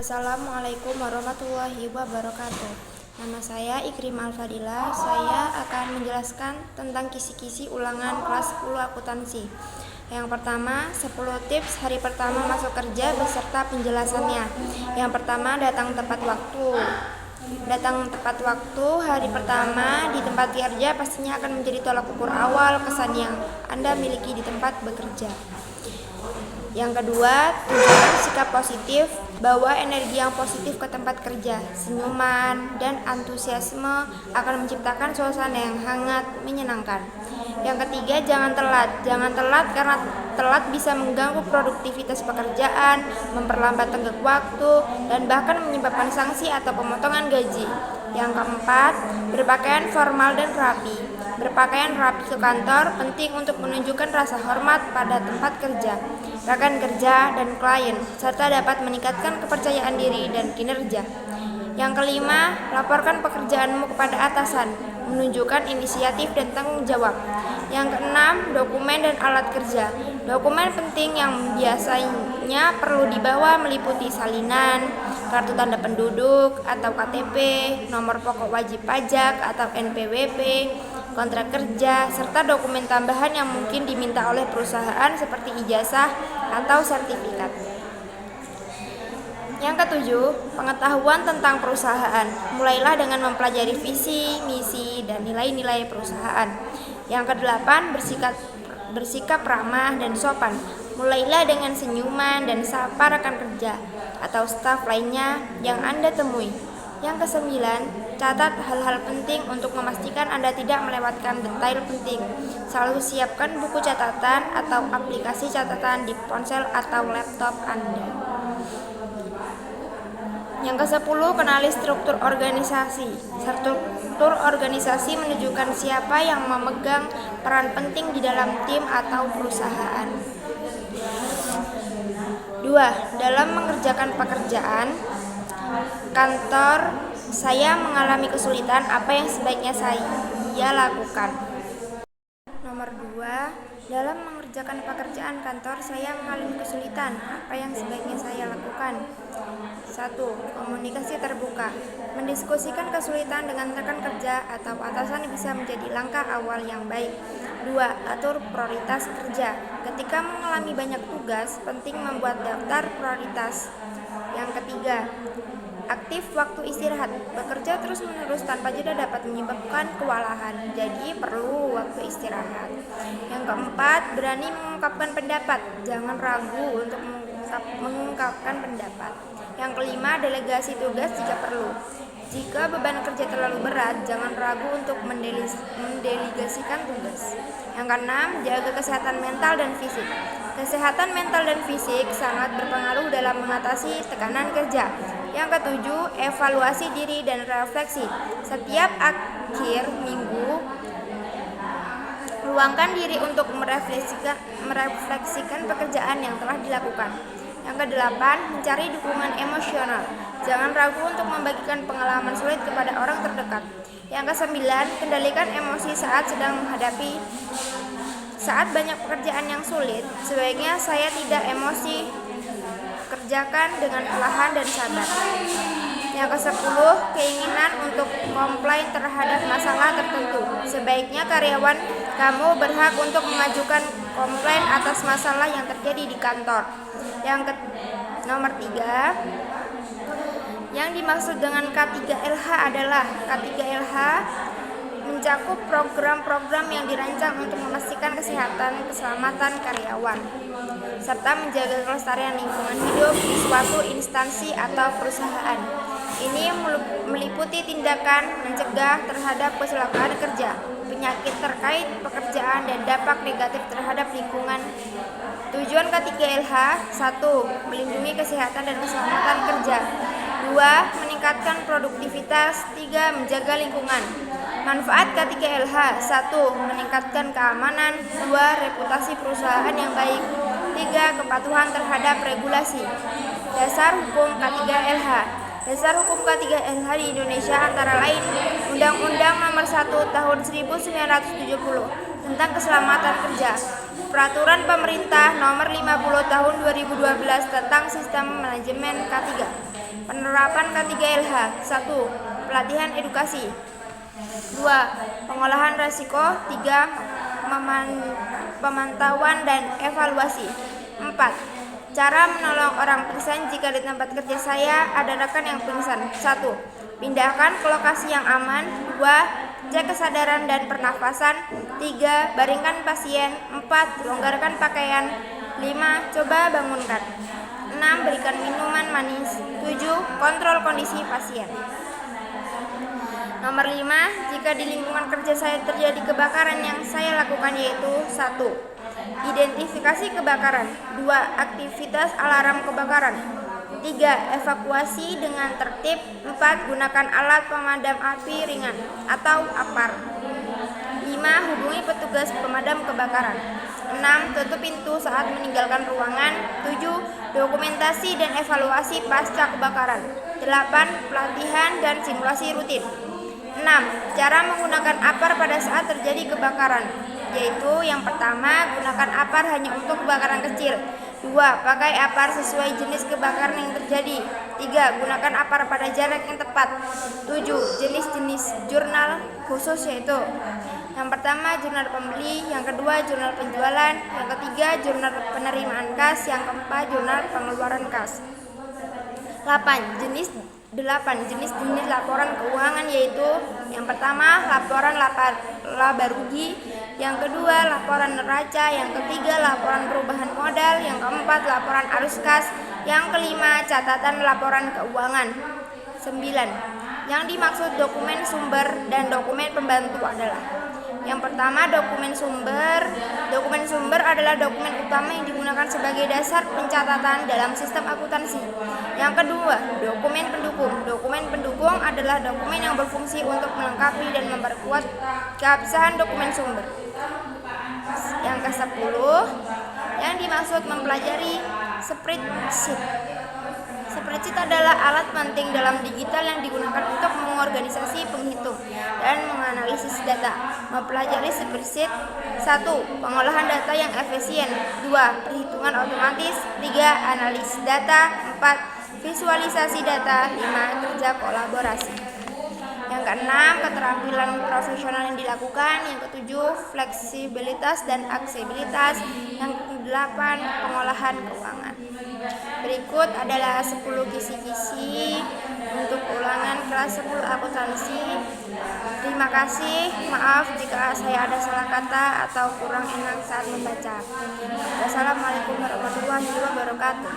Assalamualaikum warahmatullahi wabarakatuh. Nama saya Ikrim Al-Fadilah. Saya akan menjelaskan tentang kisi-kisi ulangan kelas 10 akuntansi. Yang pertama, 10 tips hari pertama masuk kerja beserta penjelasannya. Yang pertama, datang tepat waktu. Datang tepat waktu hari pertama di tempat kerja pastinya akan menjadi tolak ukur awal kesan yang Anda miliki di tempat bekerja. Yang kedua, tunjukkan sikap positif, bawa energi yang positif ke tempat kerja. Senyuman dan antusiasme akan menciptakan suasana yang hangat, menyenangkan. Yang ketiga, jangan telat. Jangan telat karena telat bisa mengganggu produktivitas pekerjaan, memperlambat tenggat waktu, dan bahkan menyebabkan sanksi atau pemotongan gaji. Yang keempat, berpakaian formal dan rapi. Berpakaian rapi ke kantor penting untuk menunjukkan rasa hormat pada tempat kerja, rekan kerja, dan klien, serta dapat meningkatkan kepercayaan diri dan kinerja. Yang kelima, laporkan pekerjaanmu kepada atasan, menunjukkan inisiatif dan tanggung jawab. Yang keenam, dokumen dan alat kerja. Dokumen penting yang biasanya perlu dibawa meliputi salinan, kartu tanda penduduk atau KTP, nomor pokok wajib pajak atau NPWP, kontrak kerja, serta dokumen tambahan yang mungkin diminta oleh perusahaan seperti ijazah atau sertifikat. Yang ketujuh, pengetahuan tentang perusahaan. Mulailah dengan mempelajari visi, misi, dan nilai-nilai perusahaan. Yang kedelapan, bersikap ramah dan sopan. Mulailah dengan senyuman dan sapa rekan kerja atau staf lainnya yang Anda temui. Yang kesembilan, catat hal-hal penting untuk memastikan Anda tidak melewatkan detail penting. Selalu siapkan buku catatan atau aplikasi catatan di ponsel atau laptop Anda. Yang ke-10, kenali struktur organisasi. Struktur organisasi menunjukkan siapa yang memegang peran penting di dalam tim atau perusahaan. 2. Dalam mengerjakan pekerjaan kantor, saya mengalami kesulitan. Apa yang sebaiknya saya lakukan? Nomor 2. Dalam mengerjakan pekerjaan kantor, saya mengalami kesulitan. Apa yang sebaiknya saya lakukan? 1. Komunikasi terbuka. Mendiskusikan kesulitan dengan rekan kerja atau atasan bisa menjadi langkah awal yang baik. 2. Atur prioritas kerja. Ketika mengalami banyak tugas, penting membuat daftar prioritas. Yang ketiga, aktif waktu istirahat. Bekerja terus-menerus tanpa jeda dapat menyebabkan kewalahan, jadi perlu waktu istirahat. Yang keempat, berani mengungkapkan pendapat. Jangan ragu untuk mengungkapkan pendapat. Yang kelima, delegasi tugas jika perlu. Jika beban kerja terlalu berat, jangan ragu untuk mendelegasikan tugas. Yang keenam, jaga kesehatan mental dan fisik. Kesehatan mental dan fisik sangat berpengaruh dalam mengatasi tekanan kerja. Yang ketujuh, evaluasi diri dan refleksi. Setiap akhir minggu, luangkan diri untuk merefleksikan pekerjaan yang telah dilakukan. Yang kedelapan, mencari dukungan emosional. Jangan ragu untuk membagikan pengalaman sulit kepada orang terdekat. Yang kesembilan, kendalikan emosi saat banyak pekerjaan yang sulit. Sebaiknya saya tidak emosi, kerjakan dengan perlahan dan sabar. Yang ke-10, keinginan untuk komplain terhadap masalah tertentu. Sebaiknya karyawan kamu berhak untuk mengajukan komplain atas masalah yang terjadi di kantor. Nomor 3, yang dimaksud dengan K3LH adalah K3LH mencakup program-program yang dirancang untuk memastikan kesehatan keselamatan karyawan serta menjaga kelestarian lingkungan hidup di suatu instansi atau perusahaan. Ini meliputi tindakan mencegah terhadap kecelakaan kerja, penyakit terkait pekerjaan, dan dampak negatif terhadap lingkungan. Tujuan K3LH: 1. Melindungi kesehatan dan keselamatan kerja. 2. Meningkatkan produktivitas. 3. Menjaga lingkungan. Manfaat K3LH: 1. Meningkatkan keamanan. 2. Reputasi perusahaan yang baik. 3. Kepatuhan terhadap regulasi. Dasar hukum K3LH. Dasar hukum K3LH di Indonesia antara lain Undang-Undang Nomor 1 Tahun 1970 tentang Keselamatan Kerja, Peraturan Pemerintah Nomor 50 Tahun 2012 tentang Sistem Manajemen K3. Penerapan K3LH. 1. Pelatihan edukasi. 2. Pengolahan risiko. 3. Pemantauan dan evaluasi. 4. Cara menolong orang pingsan jika di tempat kerja saya ada rekan yang pingsan. 1. Pindahkan ke lokasi yang aman. 2. Cek kesadaran dan pernafasan. 3. Baringkan pasien. 4. Longgarkan pakaian. 5. Coba bangunkan. 6. Berikan minuman manis. 7. Kontrol kondisi pasien. Nomor 5. Jika di lingkungan kerja saya terjadi kebakaran, yang saya lakukan yaitu 1. Identifikasi kebakaran. 2. Aktivitas alarm kebakaran. 3. Evakuasi dengan tertib. 4. Gunakan alat pemadam api ringan atau APAR. 5. Hubungi petugas pemadam kebakaran. 6. Tutup pintu saat meninggalkan ruangan. 7. Dokumentasi dan evaluasi pasca kebakaran. 8. Pelatihan dan simulasi rutin. 6. Cara menggunakan APAR pada saat terjadi kebakaran, yaitu yang pertama, gunakan APAR hanya untuk kebakaran kecil. 2. Pakai APAR sesuai jenis kebakaran yang terjadi. 3. Gunakan APAR pada jarak yang tepat. 7. Jenis-jenis jurnal khusus yaitu yang pertama, jurnal pembeli. Yang kedua, jurnal penjualan. Yang ketiga, jurnal penerimaan kas. Yang keempat, jurnal pengeluaran kas. 8. Jenis laporan keuangan yaitu yang pertama, laporan laba rugi. Yang kedua, laporan neraca. Yang ketiga, laporan perubahan modal. Yang keempat, laporan arus kas. Yang kelima, catatan laporan keuangan. 9. Yang dimaksud dokumen sumber dan dokumen pembantu adalah yang pertama, dokumen sumber. Dokumen sumber adalah dokumen utama yang digunakan sebagai dasar pencatatan dalam sistem akuntansi. Yang kedua, dokumen pendukung. Dokumen pendukung adalah dokumen yang berfungsi untuk melengkapi dan memperkuat keabsahan dokumen sumber. Yang ke-10, yang dimaksud mempelajari spreadsheet. Spreadsheet adalah alat penting dalam digital yang digunakan untuk mengorganisasi, menghitung, dan menganalisis data. Mempelajari spreadsheet. 1. Pengolahan data yang efisien. 2. Perhitungan otomatis. 3. Analisis data. 4. Visualisasi data. 5. Kerja kolaborasi. Yang ke-6, keterampilan profesional yang dilakukan. Yang ke-7, fleksibilitas dan aksesibilitas. Yang ke-8, pengolahan keuangan. Berikut adalah 10 kisi-kisi untuk ulangan kelas 10 akuntansi. Terima kasih. Maaf jika saya ada salah kata atau kurang enak saat membaca. Wassalamualaikum warahmatullahi wabarakatuh.